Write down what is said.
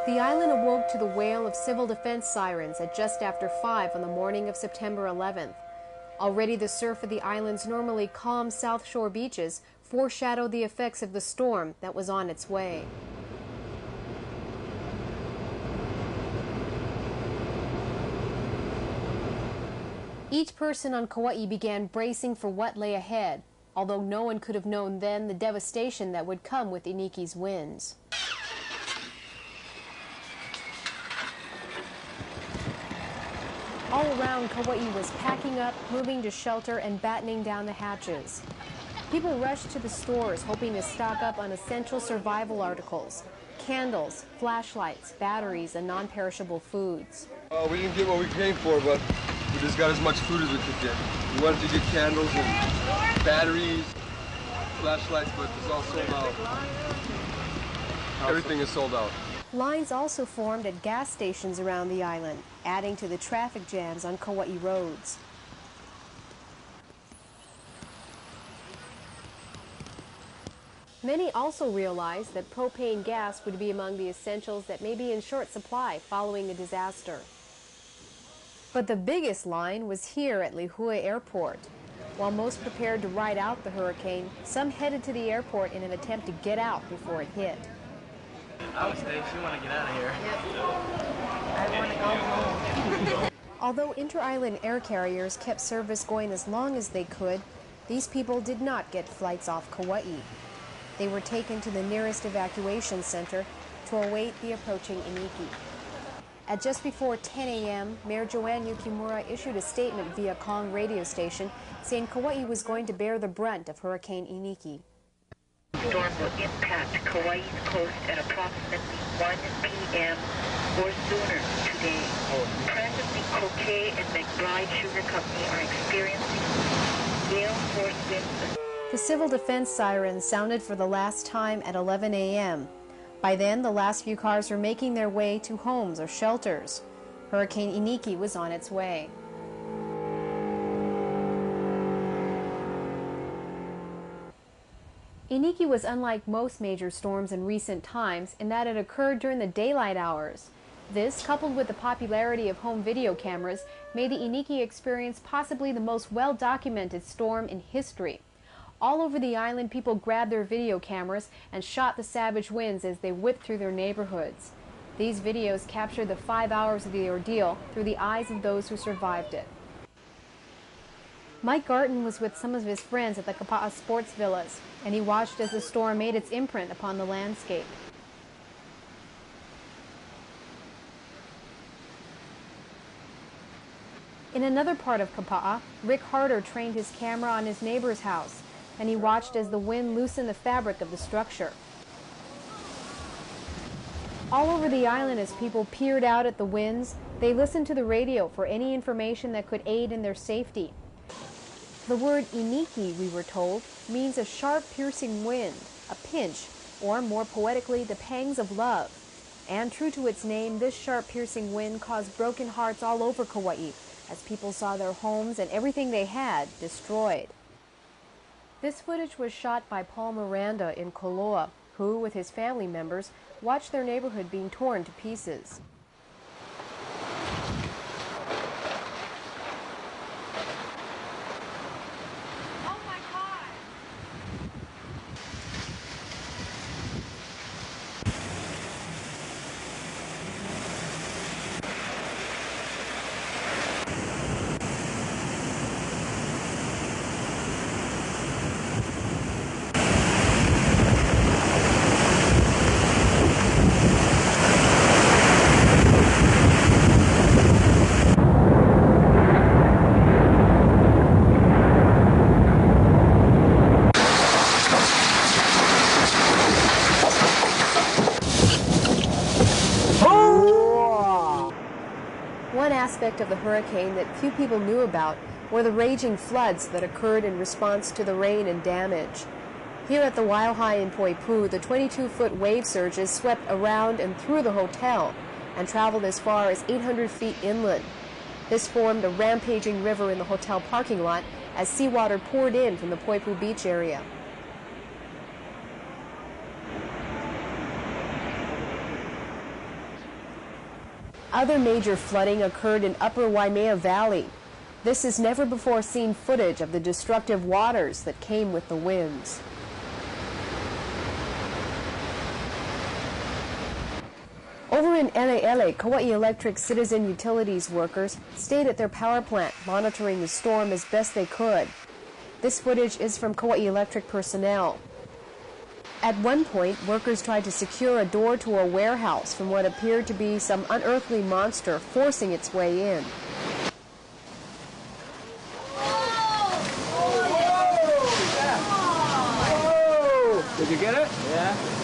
The island awoke to the wail of civil defense sirens at just after 5 on the morning of September 11th. Already the surf of the island's normally calm South Shore beaches foreshadowed the effects of the storm that was on its way. Each person on Kauai began bracing for what lay ahead, although no one could have known then the devastation that would come with Iniki's winds. All around, Kauai was packing up, moving to shelter, and battening down the hatches. People rushed to the stores, hoping to stock up on essential survival articles: candles, flashlights, batteries, and non-perishable foods. We didn't get what we came for, but we just got as much food as we could get. We wanted to get candles and batteries, flashlights, but it's all sold out. Everything is sold out. Lines also formed at gas stations around the island, adding to the traffic jams on Kauai roads. Many also realized that propane gas would be among the essentials that may be in short supply following a disaster. But the biggest line was here at Lihue Airport. While most prepared to ride out the hurricane, some headed to the airport in an attempt to get out before it hit. I would stay if you want to get out of here. Yep. I want to go home. Although inter-island air carriers kept service going as long as they could, these people did not get flights off Kauai. They were taken to the nearest evacuation center to await the approaching iniki. At just before 10 a.m., Mayor Joanne Yukimura issued a statement via Kong radio station saying Kauai was going to bear the brunt of Hurricane Iniki. The storm will impact Kauai's coast at approximately 1 p.m. or sooner today. Presently, Kokei and McBride Sugar Company are experiencing gale force winds. The civil defense sirens sounded for the last time at 11 a.m. By then, the last few cars were making their way to homes or shelters. Hurricane Iniki was on its way. Iniki was unlike most major storms in recent times in that it occurred during the daylight hours. This, coupled with the popularity of home video cameras, made the Iniki experience possibly the most well-documented storm in history. All over the island, people grabbed their video cameras and shot the savage winds as they whipped through their neighborhoods. These videos captured the 5 hours of the ordeal through the eyes of those who survived it. Mike Garton was with some of his friends at the Kapa'a Sports Villas, and he watched as the storm made its imprint upon the landscape. In another part of Kapa'a, Rick Harder trained his camera on his neighbor's house, and he watched as the wind loosened the fabric of the structure. All over the island, as people peered out at the winds, they listened to the radio for any information that could aid in their safety. The word iniki, we were told, means a sharp, piercing wind, a pinch, or more poetically, the pangs of love. And true to its name, this sharp, piercing wind caused broken hearts all over Kauai, as people saw their homes and everything they had destroyed. This footage was shot by Paul Miranda in Koloa, who, with his family members, watched their neighborhood being torn to pieces. One aspect of the hurricane that few people knew about were the raging floods that occurred in response to the rain and damage. Here at the Waiahai in Poipu, the 22-foot wave surges swept around and through the hotel and traveled as far as 800 feet inland. This formed a rampaging river in the hotel parking lot as seawater poured in from the Poipu beach area. Other major flooding occurred in Upper Waimea Valley. This is never-before-seen footage of the destructive waters that came with the winds. Over in Eleele, Kauai Electric Citizen Utilities workers stayed at their power plant, monitoring the storm as best they could. This footage is from Kauai Electric personnel. At one point, workers tried to secure a door to a warehouse from what appeared to be some unearthly monster forcing its way in. Did you get it? Yeah.